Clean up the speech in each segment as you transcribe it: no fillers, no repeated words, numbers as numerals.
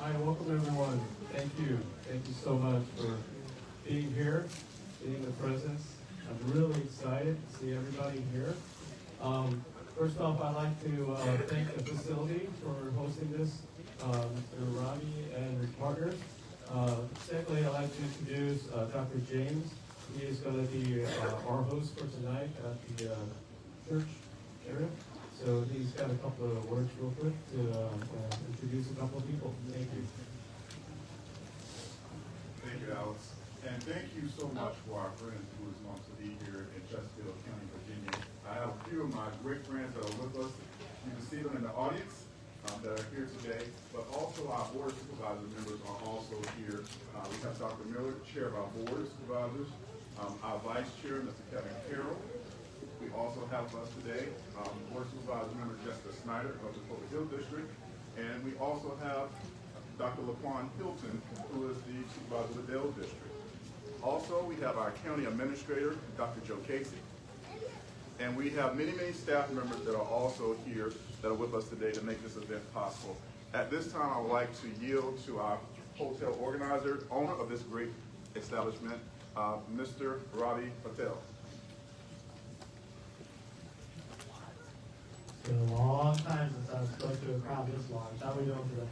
Hi, welcome everyone. Thank you. Thank you so much for being here, being the presence. I'm really excited to see everybody here. First off, I'd like to thank the facility for hosting this, Mr. Robbie and his partners. Secondly, I'd like to introduce Dr. James. He is going to be our host for tonight at the church area. So he's got a couple of words real quick to introduce a couple of people. Thank you. Thank you, Alex. And thank you so much for our friends who is going to be here in Chesterfield County, Virginia. I have a few of my great friends that are with us. You can see them in the audience that are here today, but also our board of supervisor members are also here. We have Dr. Miller, chair of our board of supervisors, our vice chair, Mr. Kevin Carroll. We also have with us today board supervisor member Jessica Snyder of the SpringHill District, and we also have Dr. LaQuan Hilton, who is the supervisor of the Dale District. Also, we have our county administrator, Dr. Joe Casey, and we have many, many staff members that are also here that are with us today to make this event possible. At this time, I would like to yield to our hotel organizer, owner of this great establishment, Mr. Ravi Patel. It's been a long time since I spoke to a crowd this large. How are we doing today?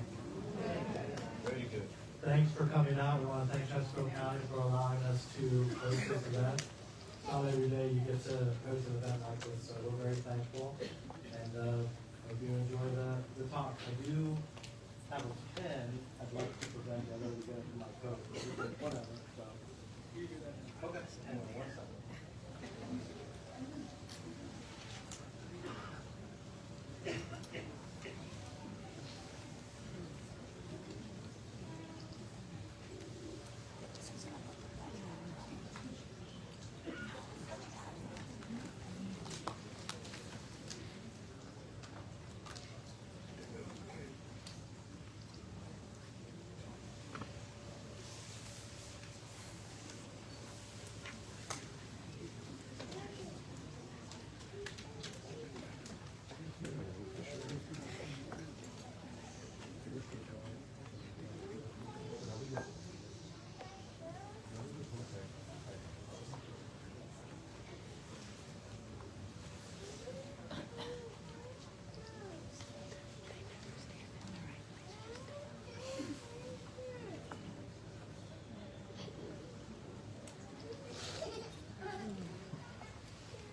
Very good. Thanks for coming out. We want to thank Chesterfield County for allowing us to host this event. Not every day you get to host an event like this, so we're very thankful. And hope you enjoy the talk. I do have a pen I'd like to present. I know we get it from my coat, but whatever. So. Okay. Hang on 1 second.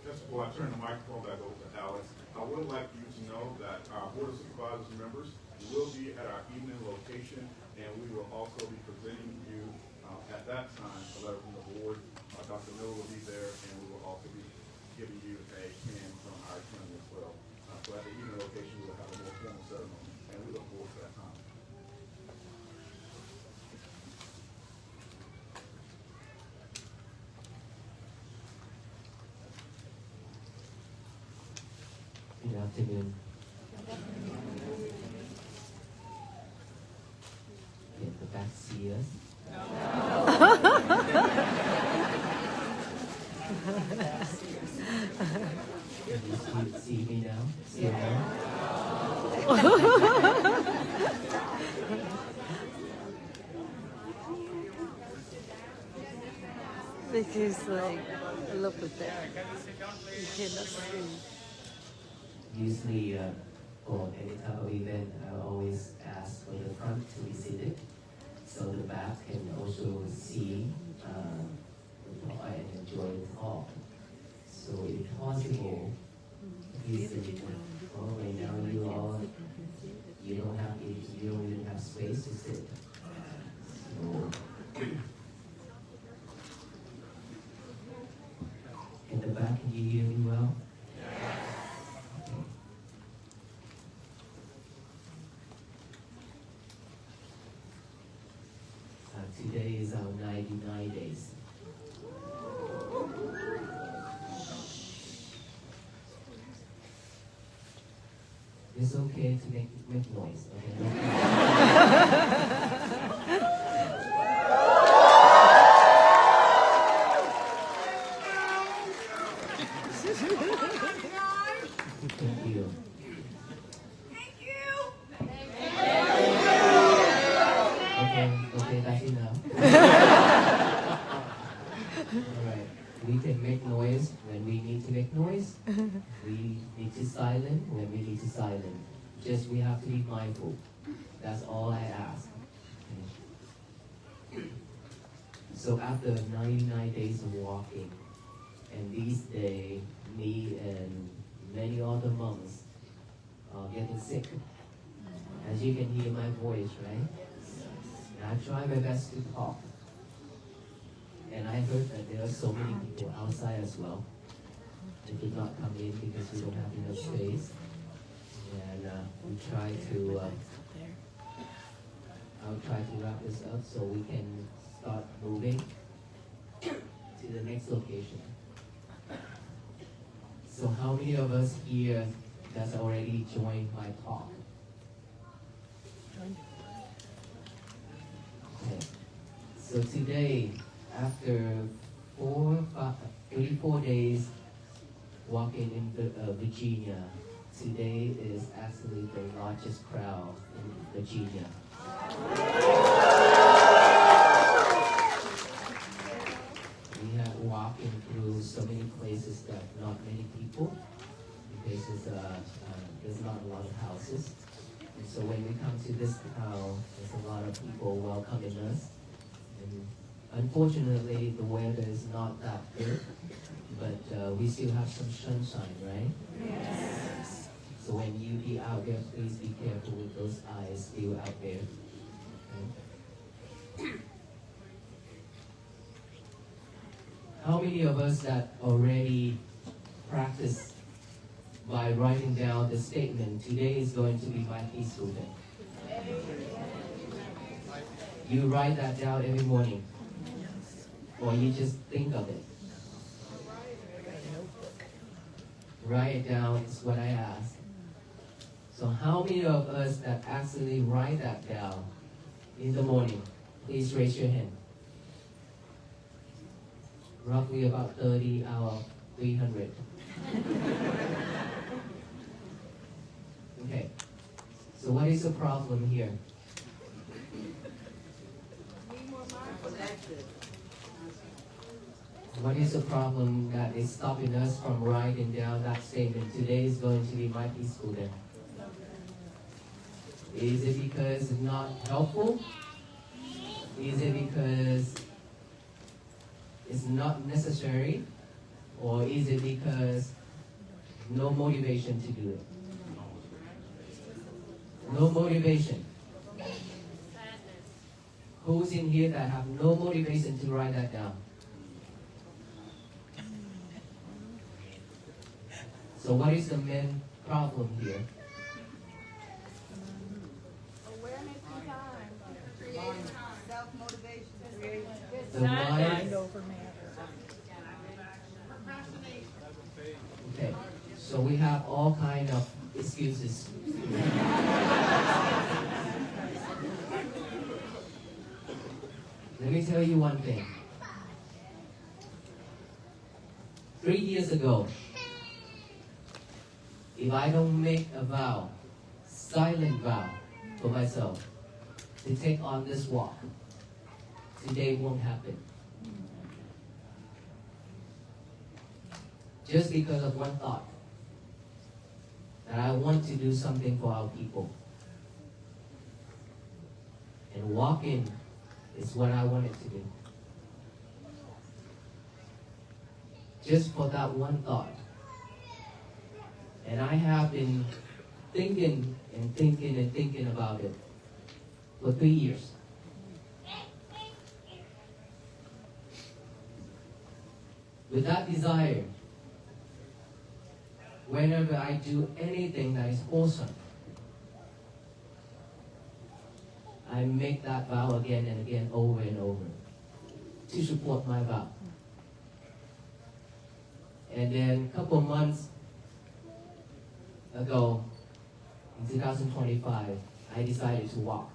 Just before I turn the microphone back over to Alex, I would like you to know that our Board of Supervisors members will be at our evening location, and we will also be presenting you at that time a letter from the board. Dr. Miller will be there, and we will also be giving you a can from our county as well. So at the evening location, we will have a more formal ceremony, and we look forward to that time. Good afternoon. Can the back see us? Can you see me now? See me now? Because like, look at that. You cannot see. Usually, for any type of event, I always ask for the front to be seated, so the back can also see and enjoy the talk. So if possible, please right now you don't even have space to sit. So in the back, can you hear me well? Today is our 99 days. It's okay to make noise, okay? Thank you. make noise, we need to silent when we need to silent. Just we have to be mindful. That's all I ask. Okay. So after 99 days of walking, and these days, me and many other monks are getting sick. As you can hear my voice, right? And I try my best to talk. And I heard that there are so many people outside as well. They did not come in because we don't have enough space. And we try to, I'll try to wrap this up so we can start moving to the next location. So how many of us here that's already joined my talk? Okay. So today, after 34 days walking in Virginia, today is actually the largest crowd in Virginia. We have walking through so many places that not many people, places there's not a lot of houses. And so when we come to this town, there's a lot of people welcoming us. And unfortunately, the weather is not that good, but we still have some sunshine, right? Yes. So when you be out there, please be careful with those eyes still out there. Okay? How many of us that already practice by writing down the statement, today is going to be my peaceful day? You write that down every morning, or you just think of it. Write it down is what I ask. So how many of us that actually write that down in the morning? Please raise your hand. Roughly about 30 out of 300. Okay. So what is the problem here? What is the problem that is stopping us from writing down that statement? Today is going to be my peaceful day. Is it because it's not helpful? Is it because it's not necessary? Or is it because no motivation to do it? No motivation. Who's in here that have no motivation to write that down? So what is the main problem here? Awareness and time. Creating self-motivation. The mind. Okay, so we have all kind of excuses. Let me tell you one thing. 3 years ago, if I don't make a vow, silent vow for myself, to take on this walk, today won't happen. Just because of one thought, that I want to do something for our people. And walking is what I wanted to do. Just for that one thought. And I have been thinking and thinking and thinking about it for 3 years. With that desire, whenever I do anything that is wholesome, I make that vow again and again, over and over, to support my vow. And then a couple of months ago, in 2025, I decided to walk.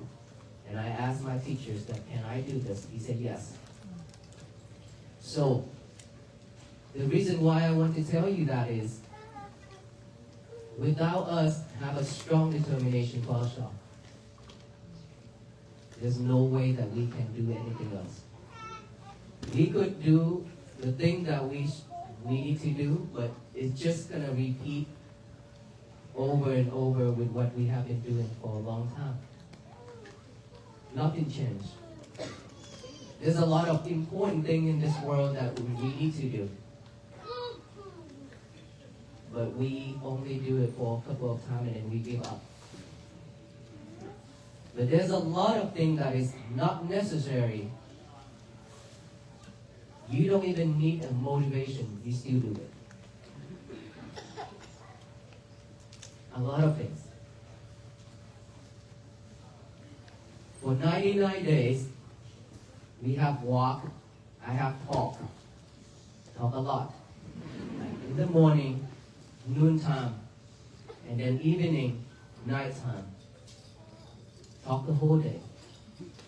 And I asked my teachers that, can I do this? He said yes. So, the reason why I want to tell you that is, without us have a strong determination for ourselves, there's no way that we can do anything else. We could do the thing that we need to do, but it's just going to repeat over and over with what we have been doing for a long time. Nothing changed. There's a lot of important things in this world that we need to do. But we only do it for a couple of times and then we give up. But there's a lot of things that is not necessary. You don't even need a motivation, you still do it. A lot of things. For 99 days, we have walked, I have talked a lot. In the morning, noontime, and then evening, nighttime. Talk the whole day.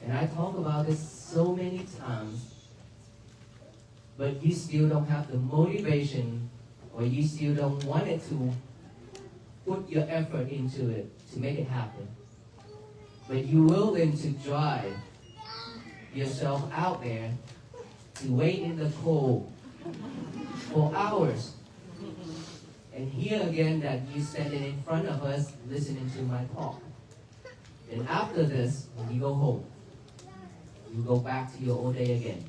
And I talk about this so many times, but you still don't have the motivation, or you still don't want it to put your effort into it to make it happen. But you're willing to drive yourself out there to wait in the cold for hours. And here again that you standing in front of us listening to my talk. And after this, when you go home, you go back to your old day again.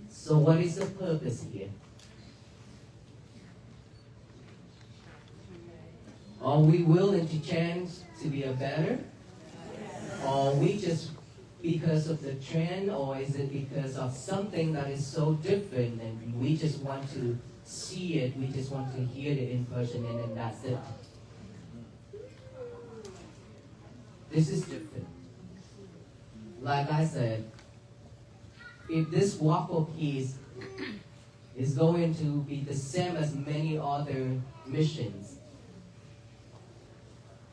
So what is the purpose here? Are we willing to change to be a better? Or we just because of the trend, or is it because of something that is so different and we just want to see it, we just want to hear it in person and then that's it? This is different. Like I said, if this waffle piece is going to be the same as many other missions,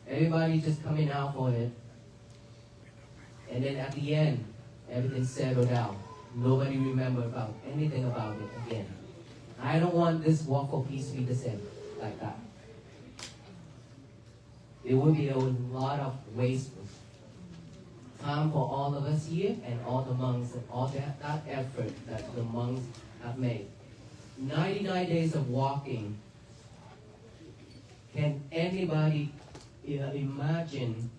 everybody just coming out for it, and then at the end, everything settled down. Nobody remember about anything about it again. I don't want this waffle piece to be the same like that. It will be a lot of wasteful time for all of us here and all the monks and all that effort that the monks have made. 99 days of walking. Can anybody imagine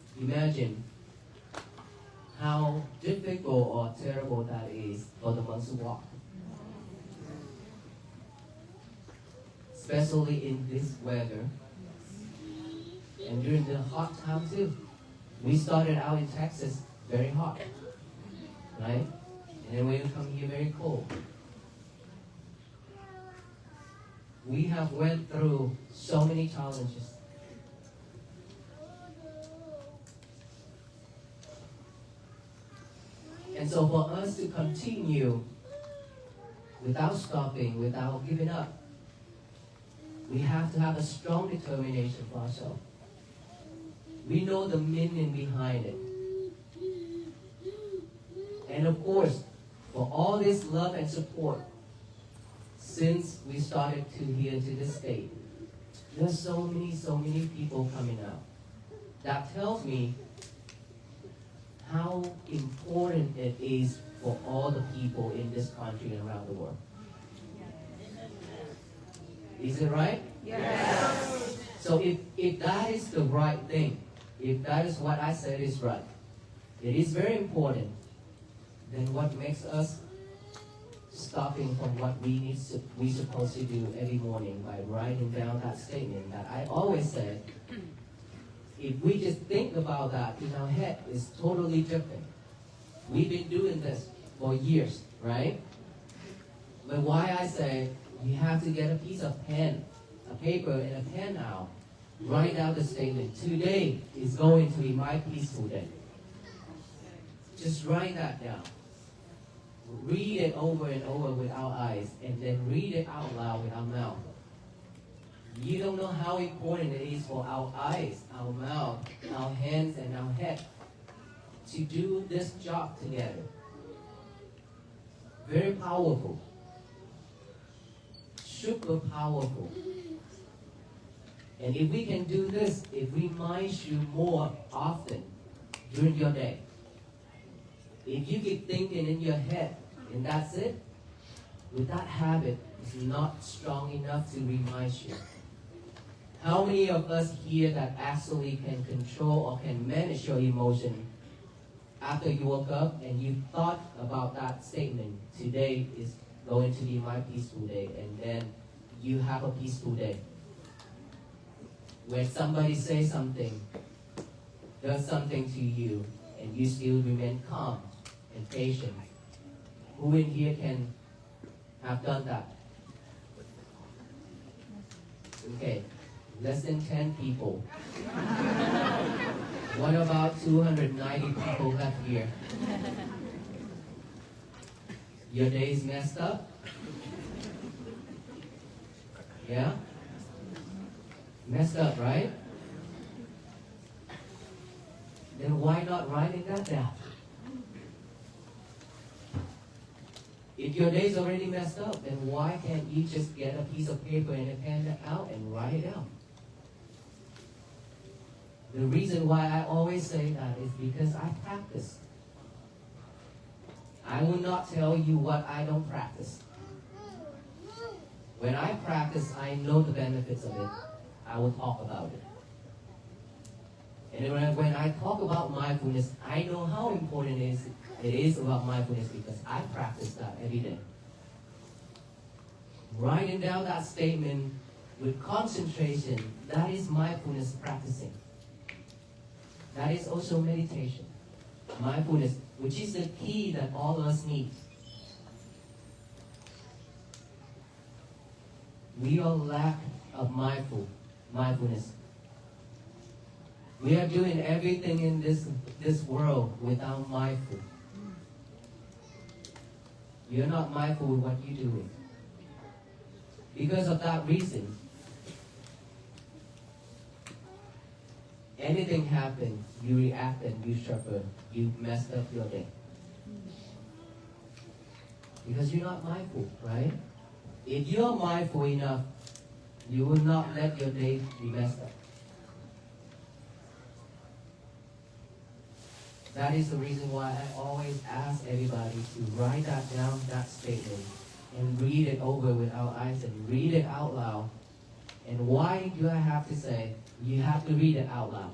how difficult or terrible that is for the monks to walk? Especially in this weather. And during the hot time too. We started out in Texas very hot, right? And then we come here very cold. We have went through so many challenges. And so for us to continue without stopping, without giving up, we have to have a strong determination for ourselves. We know the meaning behind it. And of course, for all this love and support, since we started to here to this state, there's so many people coming out. That tells me how important it is for all the people in this country and around the world. Is it right? Yes. So if that is the right thing, if that is what I said is right, it is very important, then what makes us stopping from what we supposed to do every morning by writing down that statement that I always said, if we just think about that in our head, it's totally different. We've been doing this for years, right? But why I say you have to get a piece of pen, a paper and a pen now, write down the statement. Today is going to be my peaceful day. Just write that down. Read it over and over with our eyes, and then read it out loud with our mouth. You don't know how important it is for our eyes, our mouth, our hands, and our head to do this job together. Very powerful. Super powerful. And if we can do this, it reminds you more often during your day. If you keep thinking in your head, and that's it, with that habit, is not strong enough to remind you. How many of us here that actually can control or can manage your emotion after you woke up and you thought about that statement, today is going to be my peaceful day, and then you have a peaceful day? When somebody says something, does something to you, and you still remain calm and patient. Who in here can have done that? Okay, less than 10 people. What about 290 people left here? Your day is messed up? Yeah? Messed up, right? Then why not writing that down? If your day's already messed up, then why can't you just get a piece of paper and a pen out and write it down? The reason why I always say that is because I practice. I will not tell you what I don't practice. When I practice, I know the benefits of it. I will talk about it. And when I talk about mindfulness, I know how important it is about mindfulness because I practice that every day. Writing down that statement with concentration, that is mindfulness practicing. That is also meditation. Mindfulness, which is the key that all of us need. We are lack of mindfulness. We are doing everything in this world without mindful. You're not mindful of what you're doing. Because of that reason, anything happens, you react and you suffer. You messed up your day. Because you're not mindful, right? If you're mindful enough, you will not let your day be messed up. That is the reason why I always ask everybody to write that down, that statement, and read it over with our eyes and read it out loud. And why do I have to say you have to read it out loud?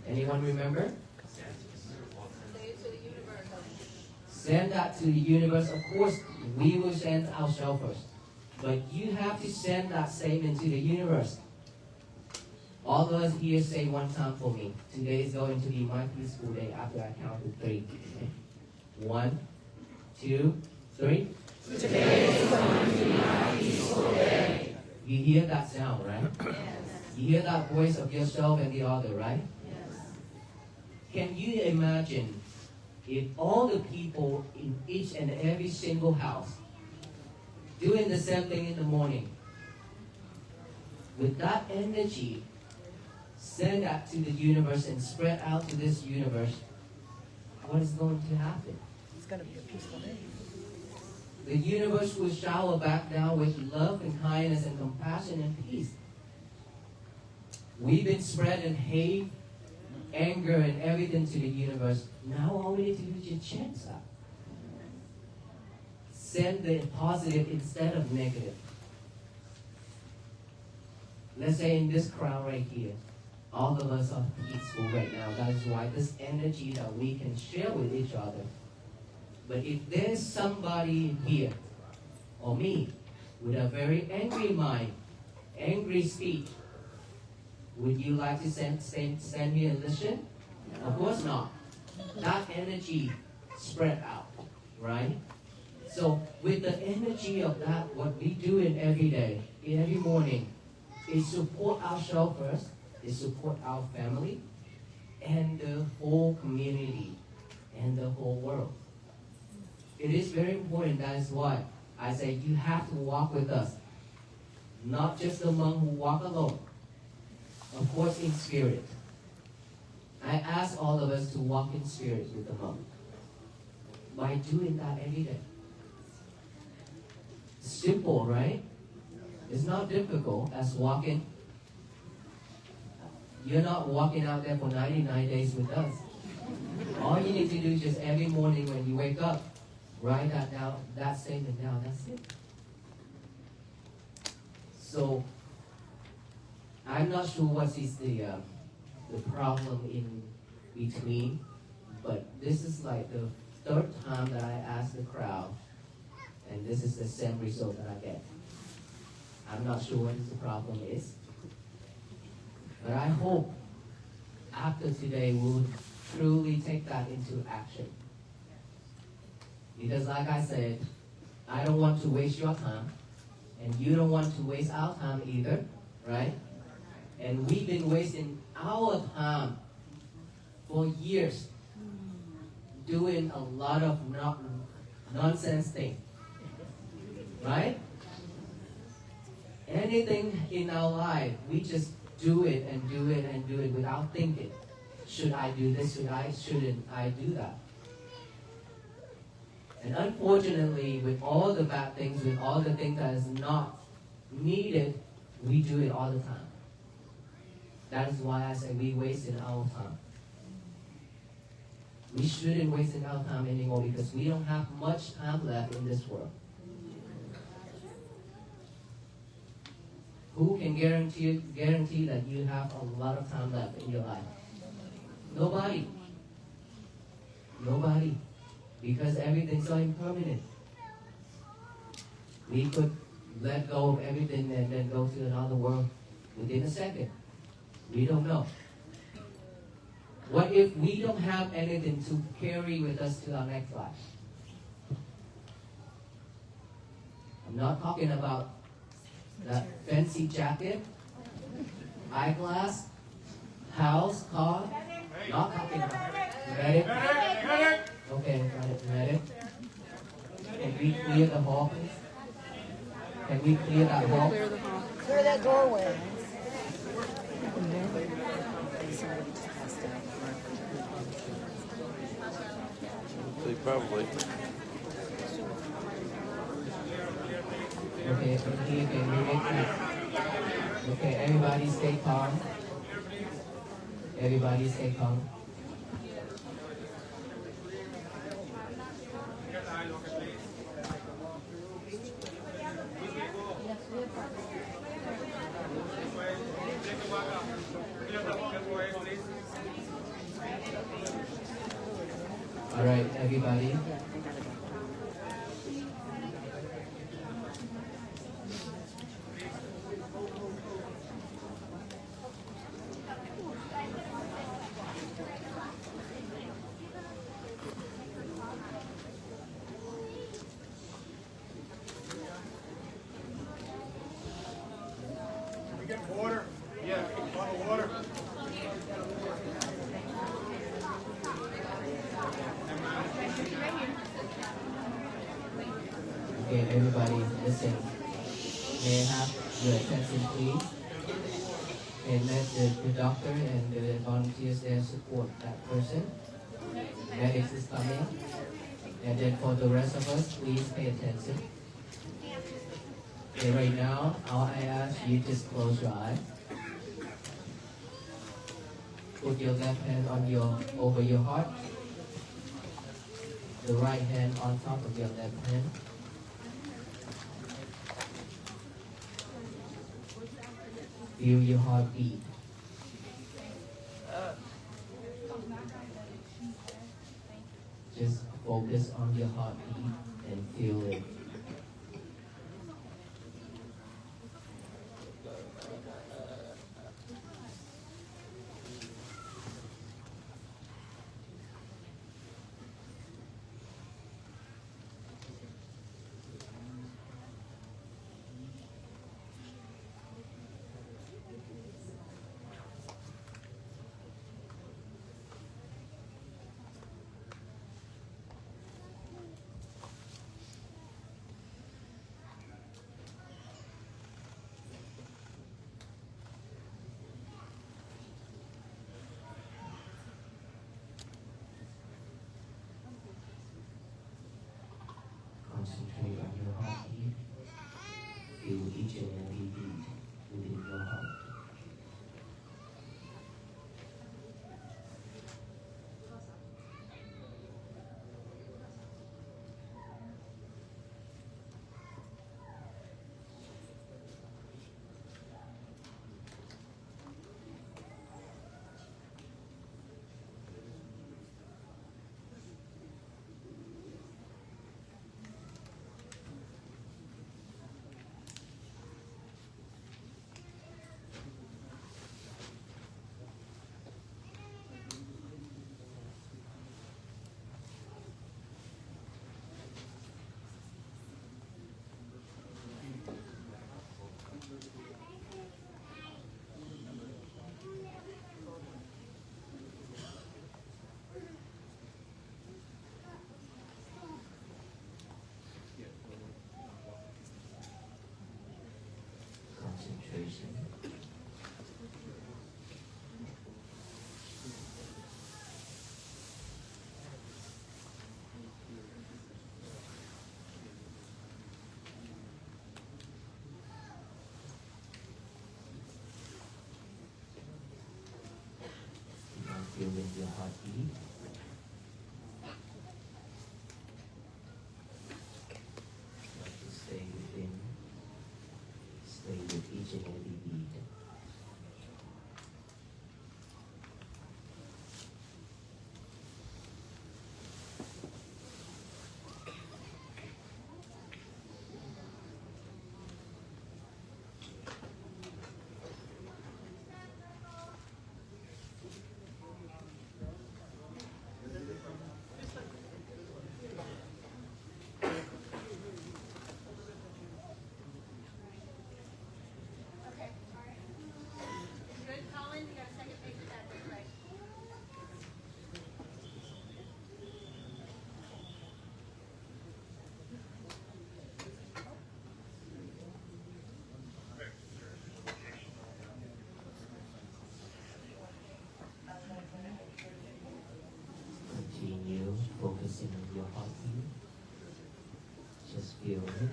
Anyone remember? Send that to the universe. Of course, we will send ourselves first. But you have to send that statement to the universe. All of us here say one time for me. Today is going to be my peaceful day after I count to 3. 1, 2, 3. Today is going to be my peaceful day. You hear that sound, right? Yes. You hear that voice of yourself and the other, right? Yes. Can you imagine if all the people in each and every single house doing the same thing in the morning, with that energy, send that to the universe and spread out to this universe, what is going to happen? It's going to be a peaceful day. The universe will shower back down with love and kindness and compassion and peace. We've been spreading hate, anger, and everything to the universe. Now all we need to do is just change that. Send the positive instead of negative. Let's say in this crowd right here, all of us are peaceful right now. That is why this energy that we can share with each other. But if there's somebody here, or me, with a very angry mind, angry speech, would you like to stand here and listen? Of course not. That energy spread out, right? So with the energy of that, what we do in every day, in every morning, is support ourselves first, is support our family, and the whole community, and the whole world. It is very important. That is why I say you have to walk with us. Not just the monk who walk alone. Of course, in spirit. I ask all of us to walk in spirit with the monk. By doing that every day. Simple, right? It's not difficult as walking. You're not walking out there for 99 days with us. All you need to do is just every morning when you wake up, Write that down, that statement down, that's it. So, I'm not sure what is the problem in between, but this is like the third time that I asked the crowd, and this is the same result that I get. I'm not sure what the problem is, but I hope after today we'll truly take that into action. Because like I said, I don't want to waste your time, and you don't want to waste our time either, right? And we've been wasting our time for years doing a lot of nonsense things, right? Anything in our life, we just do it and do it and do it without thinking. Should I do this? Shouldn't I do that? And unfortunately, with all the bad things, with all the things that is not needed, we do it all the time. That is why I say we wasted our time. We shouldn't waste our time anymore because we don't have much time left in this world. Who can guarantee that you have a lot of time left in your life? Nobody. Nobody. Because everything's so impermanent. We could let go of everything and then go to another world within a second. We don't know. What if we don't have anything to carry with us to our next life? I'm not talking about that fancy jacket, eyeglass, house, car. Not talking about medic. Okay, got it. Medic. Can we clear the hall, please? Can we clear that hall? Clear that doorway. Probably. Okay, can you make that? Okay, everybody stay calm. Everybody stay calm. All right, everybody. Can we get water? Yeah, bottle of water. Okay, everybody, listen. May I have your attention, please? And let the doctor and the volunteers there support that person. Medics is coming. And then for the rest of us, please pay attention. Okay, right now, all I ask you just close your eye. Put your left hand on over your heart. The right hand on top of your left hand. Feel your heartbeat. Just focus on your heartbeat and feel it. feel with your heartbeat. Try to stay with each and every beat. Continue focusing on your heartbeat. Just feel it.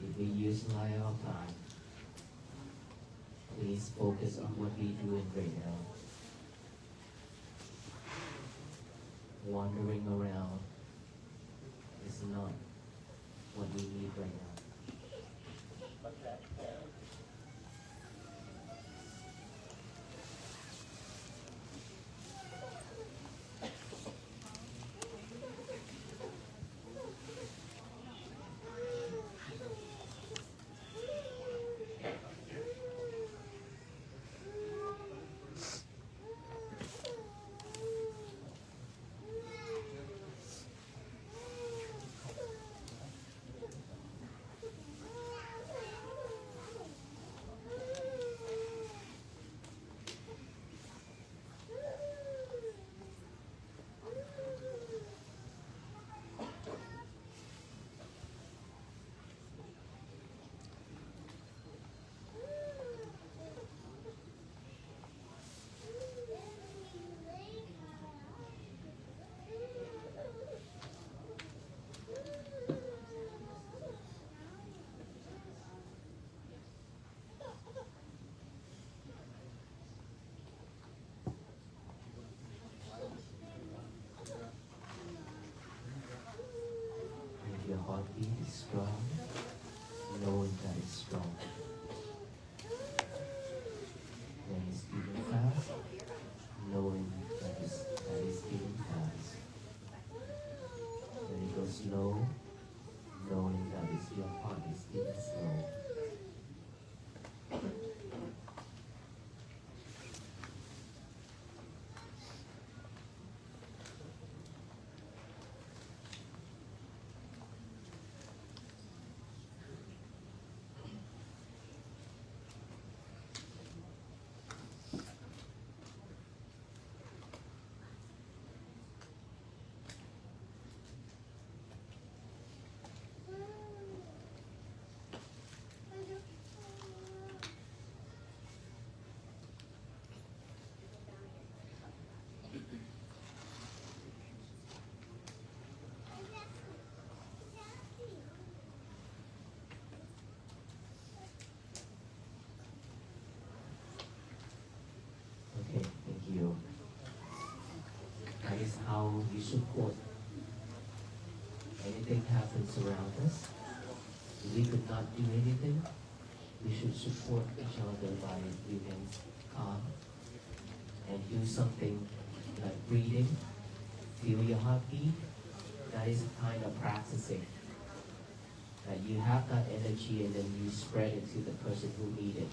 If we use our time, please focus on what we're doing right now. Wandering around is not what we need right now. If your heartbeat is strong, knowing that it's strong. When it's beating fast, knowing that it's beating fast. When it goes slow, knowing that your heart is beating slow. Okay, thank you. That is how we support. Anything happens around us, if we could not do anything, we should support each other by remaining calm and do something like breathing, feel your heartbeat. That is a kind of practicing. That you have that energy and then you spread it to the person who needs it.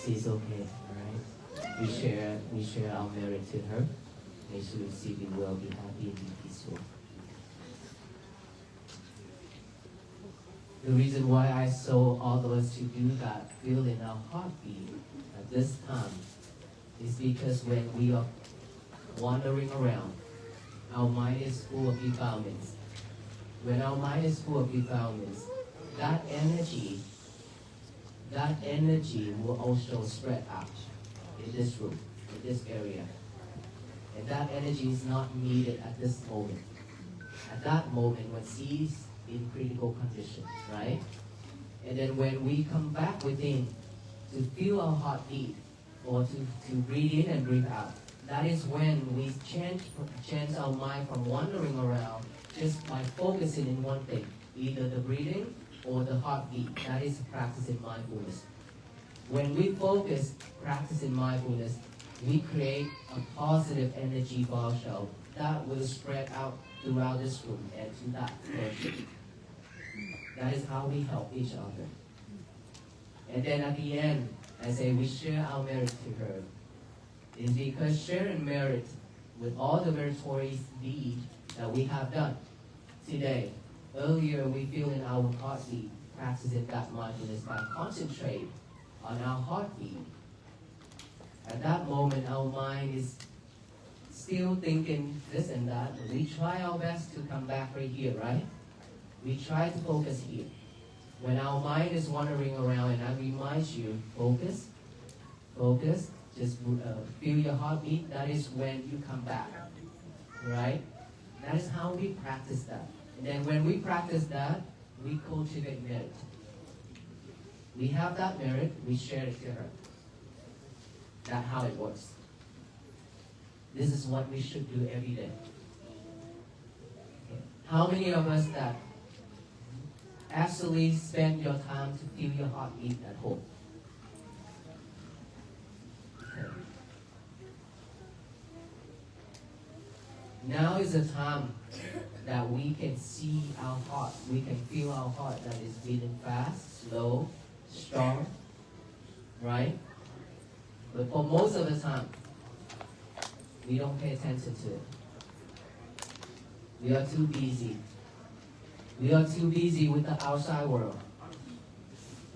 She's okay, alright? We share our merit to her. May she receive it well, be happy and be peaceful. The reason why I saw all of us to do that, feel in our heartbeat at this time, is because when we are wandering around, our mind is full of defilements. When our mind is full of defilements, that energy will also spread out in this room, in this area. And that energy is not needed at this moment. At that moment, when C is in critical condition, right? And then when we come back within to feel our heartbeat, or to breathe in and breathe out, that is when we change our mind from wandering around just by focusing in one thing, either the breathing or the heartbeat. That is practicing mindfulness. When we focus, practicing mindfulness, we create a positive energy for ourselves that will spread out throughout this room and to that person. That is how we help each other. And then at the end, I say we share our merit to her. It's because sharing merit with all the meritorious deeds that we have done today. Earlier, we feel in our heartbeat, practicing that mindfulness by concentrate on our heartbeat. At that moment, our mind is still thinking this and that. We try our best to come back right here, right? We try to focus here. When our mind is wandering around, and I remind you, focus, just feel your heartbeat. That is when you come back, right? That is how we practice that. And then when we practice that, we cultivate merit. We have that merit, we share it to her. That's how it works. This is what we should do every day. Okay. How many of us that actually spend your time to feel your heartbeat at home? Okay. Now is the time that we can see our heart, we can feel our heart that is beating fast, slow, strong, right? But for most of the time, we don't pay attention to it. We are too busy. We are too busy with the outside world.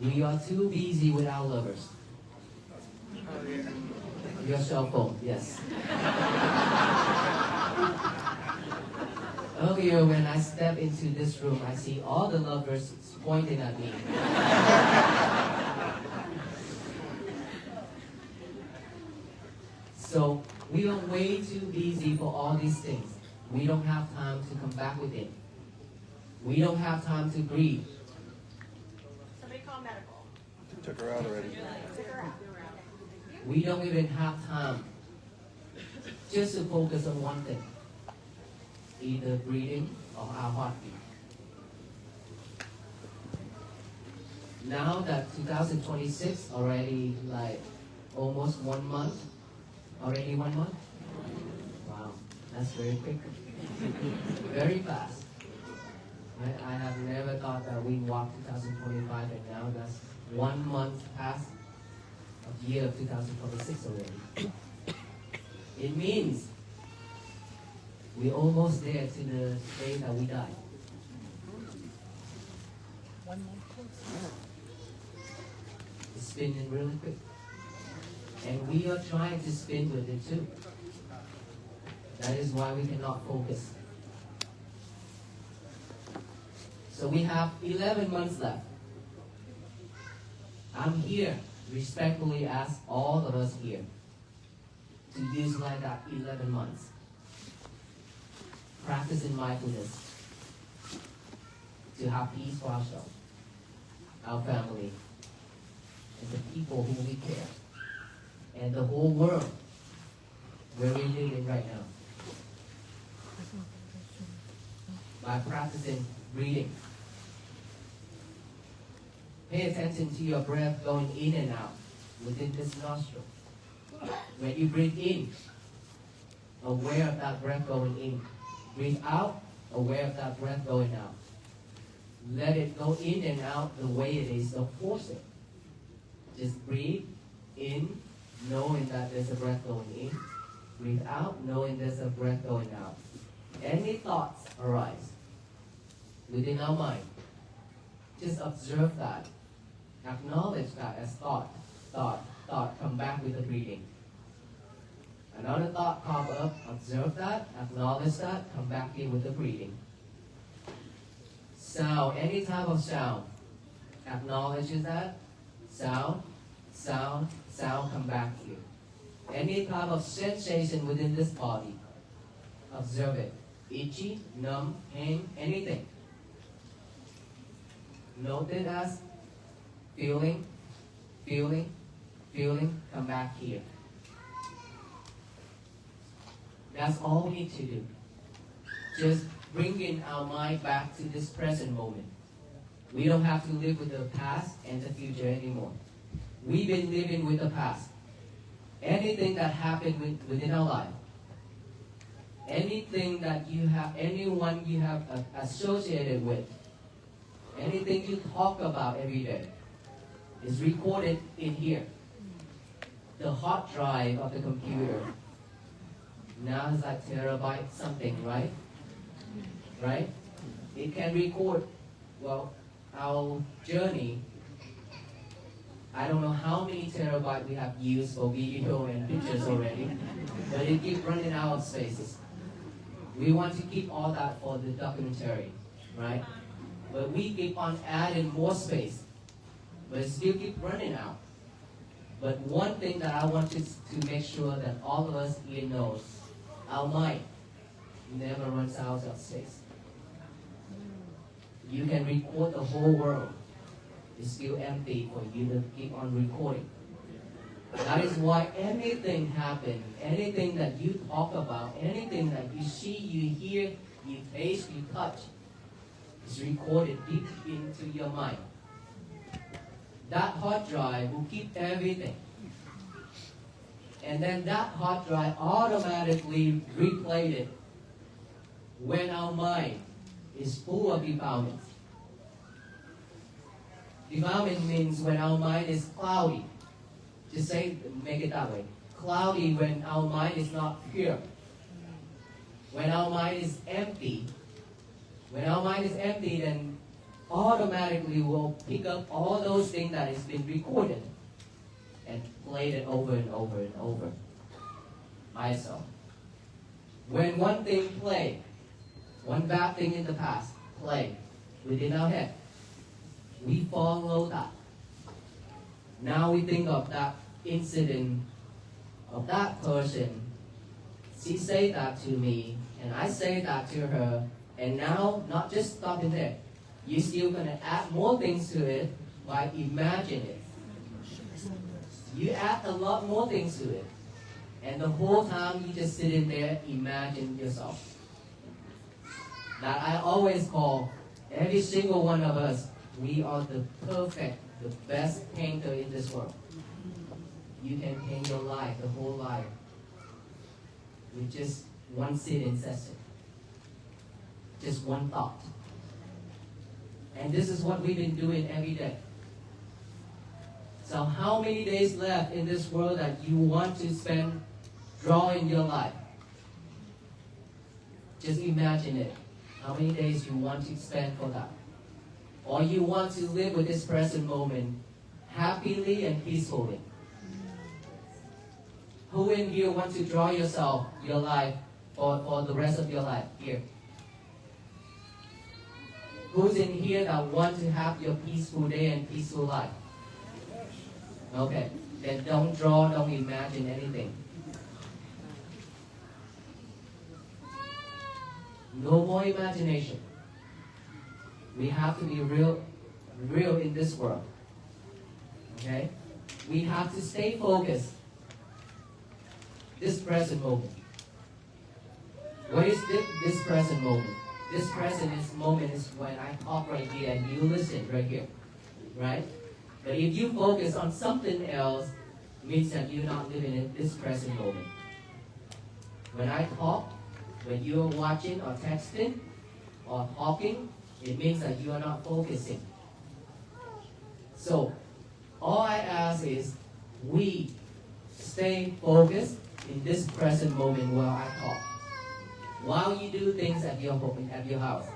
We are too busy with our lovers. Your cell phone, yes. Earlier, when I step into this room, I see all the lovers pointing at me. So we are way too busy for all these things. We don't have time to come back within. We don't have time to breathe. Somebody call medical. Took her out already. Took her out. We don't even have time just to focus on one thing, either breathing or our heartbeat. Now that 2026 already like almost 1 month, already 1 month? Wow, that's very quick. Very fast. Right? I have never thought that we walked 2025 and now that's 1 month past of the year of 2026 already. It means we're almost there to the day that we die. 1 month closer. It's spinning really quick. And we are trying to spin with it too. That is why we cannot focus. So we have 11 months left. I'm here, respectfully ask all of us here to use like that 11 months. Practicing mindfulness to have peace for ourselves, our family, and the people who we care, and the whole world where we're living right now. By practicing breathing. Pay attention to your breath going in and out within this nostril. When you breathe in, aware of that breath going in. Breathe out, aware of that breath going out. Let it go in and out the way it is, don't force it. Just breathe in, knowing that there's a breath going in. Breathe out, knowing there's a breath going out. Any thoughts arise within our mind, just observe that. Acknowledge that as thought, come back with the breathing. Another thought pop up, observe that, acknowledge that, come back in with the breathing. Sound, any type of sound, acknowledges that. Sound, sound, sound, come back here. Any type of sensation within this body, observe it. Itchy, numb, pain, anything. Note it as feeling, feeling, feeling, come back here. That's all we need to do. Just bringing our mind back to this present moment. We don't have to live with the past and the future anymore. We've been living with the past. Anything that happened within our life, anything that you have, anyone you have associated with, anything you talk about every day is recorded in here. The hard drive of the computer now is like terabyte something, right? Right? It can record, well, our journey. I don't know how many terabytes we have used for video and pictures already, but it keeps running out of spaces. We want to keep all that for the documentary, right? But we keep on adding more space, but it still keep running out. But one thing that I want to make sure that all of us here know, our mind never runs out of space. You can record the whole world. It's still empty for you to keep on recording. That is why anything happens, anything that you talk about, anything that you see, you hear, you taste, you touch, is recorded deep into your mind. That hard drive will keep everything. And then that hard drive automatically replays it when our mind is full of defilement. Defilement means when our mind is cloudy. Just say, make it that way. Cloudy when our mind is not pure. When our mind is empty. When our mind is empty, then automatically we'll pick up all those things that has been recorded and played it over and over and over. Myself. When one thing play, one bad thing in the past play within our head, we follow that. Now we think of that incident of that person. She said that to me, and I say that to her, and now not just stopping there. You're still going to add more things to it by imagining it. You add a lot more things to it. And the whole time you just sit in there, imagine yourself. That I always call every single one of us, we are the perfect, the best painter in this world. You can paint your life, the whole life, with just one sitting session. Just one thought. And this is what we've been doing every day. So how many days left in this world that you want to spend drawing your life? Just imagine it. How many days you want to spend for that? Or you want to live with this present moment happily and peacefully? Who in here wants to draw yourself, your life, for the rest of your life? Here. Who's in here that want to have your peaceful day and peaceful life? Okay. Then don't draw, don't imagine anything. No more imagination. We have to be real in this world. Okay? We have to stay focused. This present moment. What is this present moment? This present moment is when I talk right here and you listen right here. Right? But if you focus on something else, it means that you're not living in this present moment. When I talk, when you're watching or texting or talking, it means that you are not focusing. So, all I ask is, we stay focused in this present moment while I talk. While you do things at your home, at your house.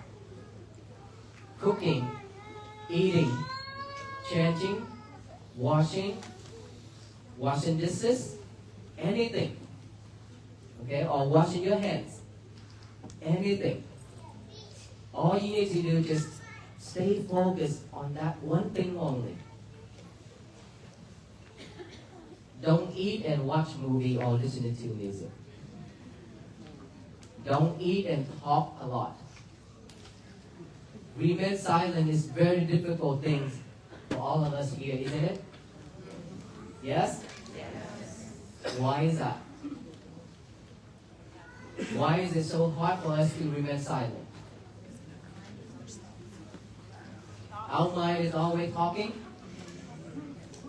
Cooking, eating, changing, washing dishes, anything. Okay, or washing your hands. Anything. All you need to do is just Stay focused on that one thing only. Don't eat and watch movie or listen to music. Don't eat and talk a lot. Remain silent is very difficult thing for all of us here, isn't it? Yes? Why is that? Why is it so hard for us to remain silent? Our mind is always talking.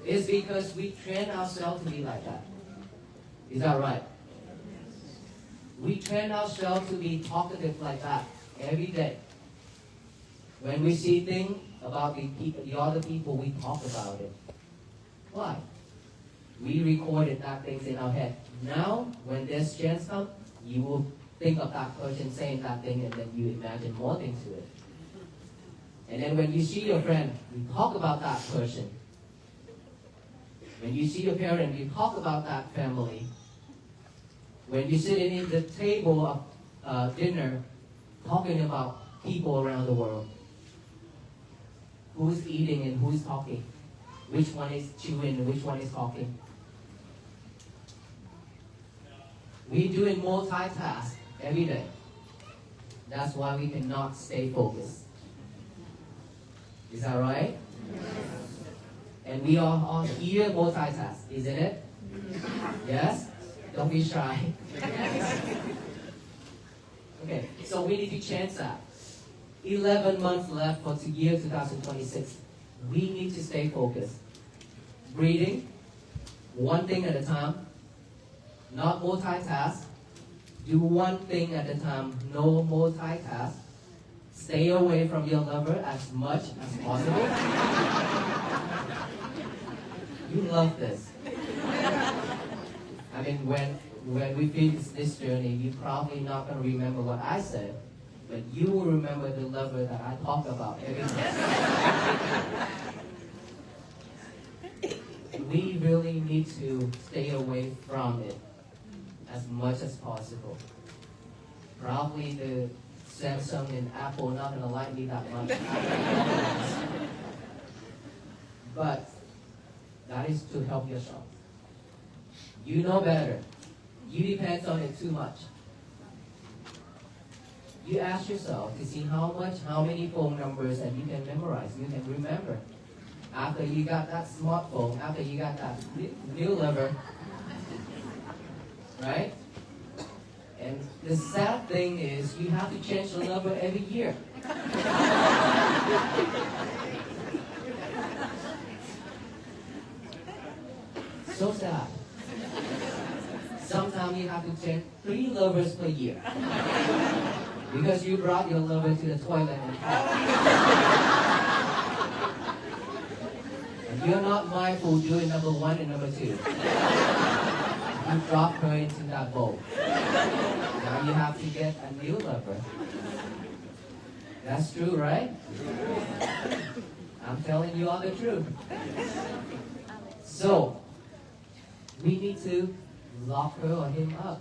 It's because we train ourselves to be like that. Is that right? We train ourselves to be talkative like that every day. When we see things about the other people, we talk about it. Why? We recorded that things in our head. Now, when this chance comes, you will think of that person saying that thing, and then you imagine more things to it. And then when you see your friend, you talk about that person. When you see your parent, you talk about that family. When you sit in the table of dinner, talking about people around the world. Who's eating and who's talking? Which one is chewing and which one is talking? We do it multitask every day. That's why we cannot stay focused. Is that right? And we are all here multitask, isn't it? Yes? Don't be shy. Okay, so we need to change that. 11 months left for the year 2026. We need to stay focused. Breathing, one thing at a time, not multitask. Do one thing at a time, no multitask. Stay away from your lover as much as possible. You love this. I mean, when we finish this journey, you're probably not going to remember what I said, but you will remember the lover that I talk about every time. We really need to stay away from it as much as possible. Probably the Samsung and Apple not going to like me that much. But that is to help yourself. You know better. You depend on it too much. You ask yourself to see how many phone numbers that you can memorize, you can remember. After you got that smartphone, after you got that new lover, right? And the sad thing is you have to change the lover every year. So sad. Sometimes you have to change 3 lovers per year. Because you brought your lover to the toilet and fell. And you're not mindful doing number 1 and number 2. You drop her into that bowl. Now you have to get a new lover. That's true, right? I'm telling you all the truth. So, we need to lock her or him up.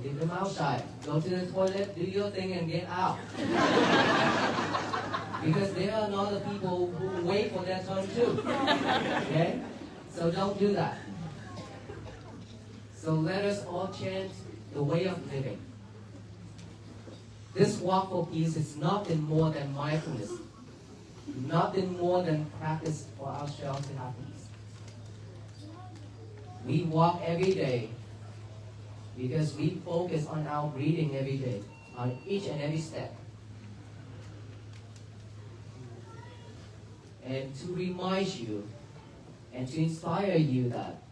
Leave them outside. Go to the toilet, do your thing, and get out. Because there are other people who wait for their turn too. Okay? So don't do that. So let us all change the way of living. This walk for peace is nothing more than mindfulness. Nothing more than practice for ourselves to have peace. We walk every day because we focus on our breathing every day, on each and every step. And to remind you and to inspire you that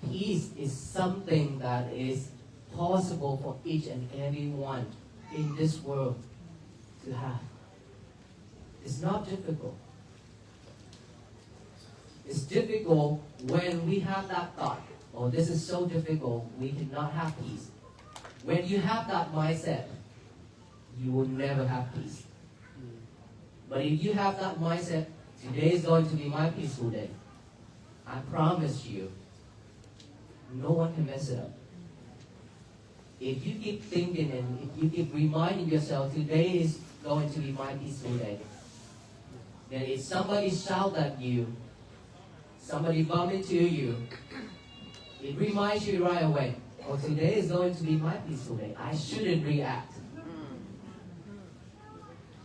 peace is something that is possible for each and every one in this world to have. It's not difficult. It's difficult when we have that thought, oh, this is so difficult, we cannot have peace. When you have that mindset, you will never have peace. But if you have that mindset, today is going to be my peaceful day, I promise you, no one can mess it up. If you keep thinking and if you keep reminding yourself, today is going to be my peaceful day. Then if somebody shout at you, somebody bump into you, it reminds you right away, oh, today is going to be my peaceful day. I shouldn't react.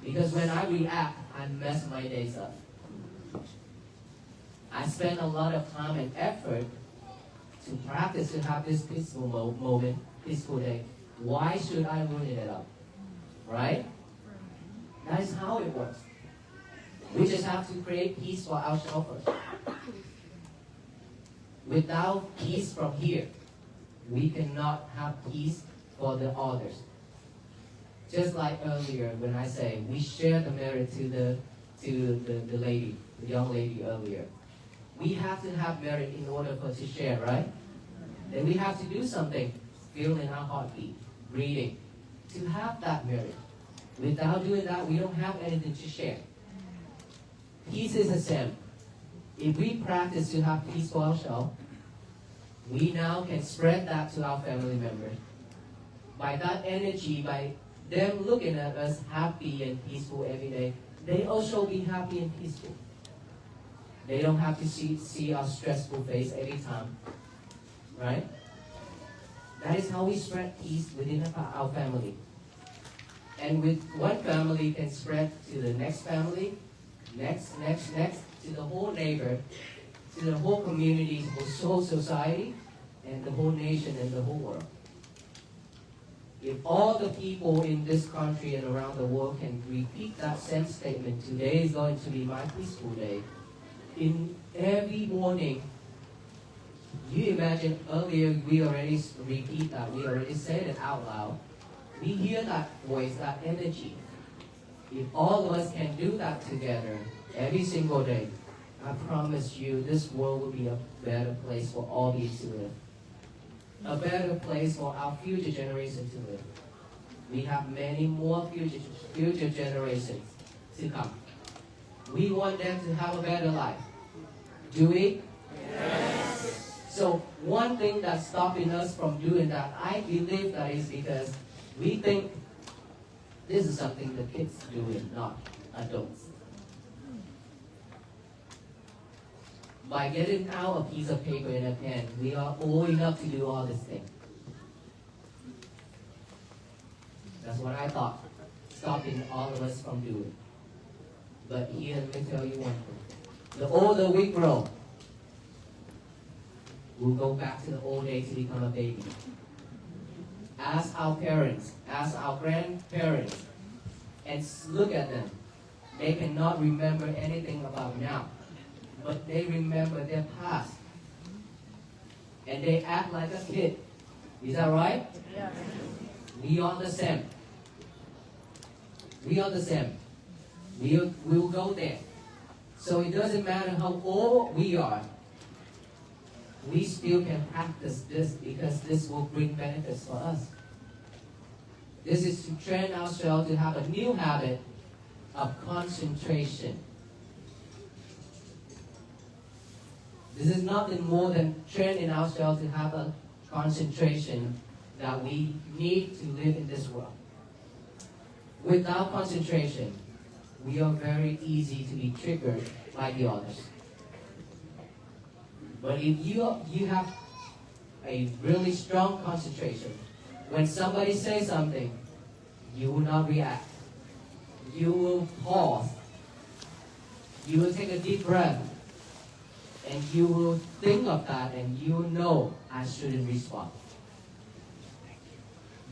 Because when I react, I mess my days up. I spend a lot of time and effort to practice to have this peaceful moment, peaceful day. Why should I ruin it up? Right? That is how it works. We just have to create peace for ourselves first. Without peace from here, we cannot have peace for the others. Just like earlier when I say we share the merit to the lady, the young lady earlier. We have to have merit in order for to share, right? Then we have to do something, feel in our heartbeat, breathing, to have that merit. Without doing that, we don't have anything to share. Peace is the same. If we practice to have peace for ourselves, we now can spread that to our family members. By that energy, by them looking at us happy and peaceful every day, they also be happy and peaceful. They don't have to see our stressful face every time. Right? That is how we spread peace within our family. And with one family can spread to the next family, next, to the whole neighbor, to the whole community, the whole society, and the whole nation and the whole world. If all the people in this country and around the world can repeat that same statement, today is going to be my peaceful day, in every morning, you imagine earlier we already repeat that, we already said it out loud. We hear that voice, that energy. If all of us can do that together every single day, I promise you this world will be a better place for all beings to live. A better place for our future generations to live. We have many more future generations to come. We want them to have a better life. Do we? Yes. So one thing that's stopping us from doing that, I believe that is because we think this is something the kids do and not adults. By getting out a piece of paper and a pen, we are old enough to do all these things. That's what I thought, stopping all of us from doing. But here, let me tell you one thing. The older we grow, we'll go back to the old days to become a baby. Ask our parents, ask our grandparents, and look at them. They cannot remember anything about now, but they remember their past. And they act like a kid. Is that right? Yes. We are the same. We are the same. We will go there. So it doesn't matter how old we are, we still can practice this because this will bring benefits for us. This is to train ourselves to have a new habit of concentration. This is nothing more than training ourselves to have a concentration that we need to live in this world. Without concentration, we are very easy to be triggered by the others. But if you have a really strong concentration, when somebody says something, you will not react. You will pause. You will take a deep breath. And you will think of that and you will know I shouldn't respond.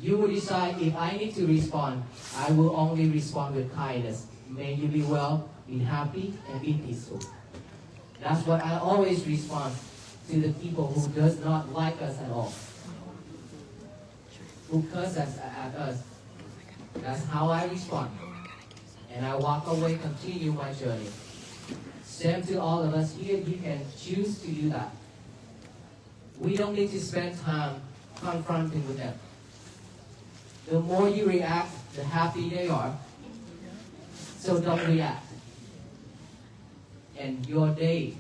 You will decide if I need to respond, I will only respond with kindness. May you be well, be happy, and be peaceful. That's what I always respond to the people who does not like us at all. Who curse us at us. That's how I respond. And I walk away, continue my journey. Same to all of us here, you can choose to do that. We don't need to spend time confronting with them. The more you react, the happier they are. So don't react. And your day,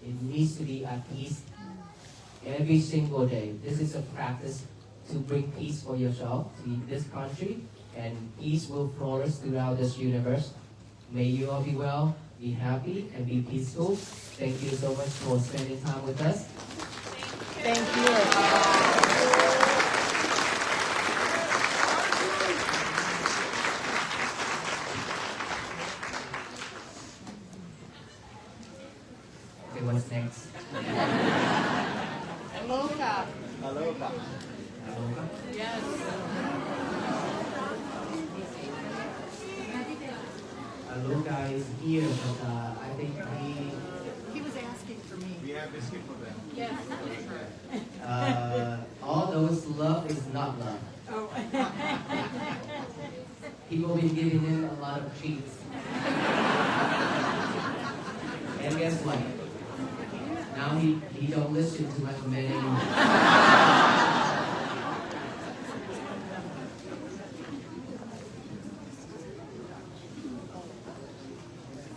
it needs to be at peace every single day. This is a practice to bring peace for yourself, to this country, and peace will flourish throughout this universe. May you all be well, be happy, and be peaceful. Thank you so much for spending time with us. Thank you. Okay, what's next? Aloha. Aloha. Yes. Aloha is here, but I think He was asking for me. We have biscuit for them. Yes. all those love is not love. Oh. People been giving him a lot of treats. And guess what? Now he don't listen to my command anymore.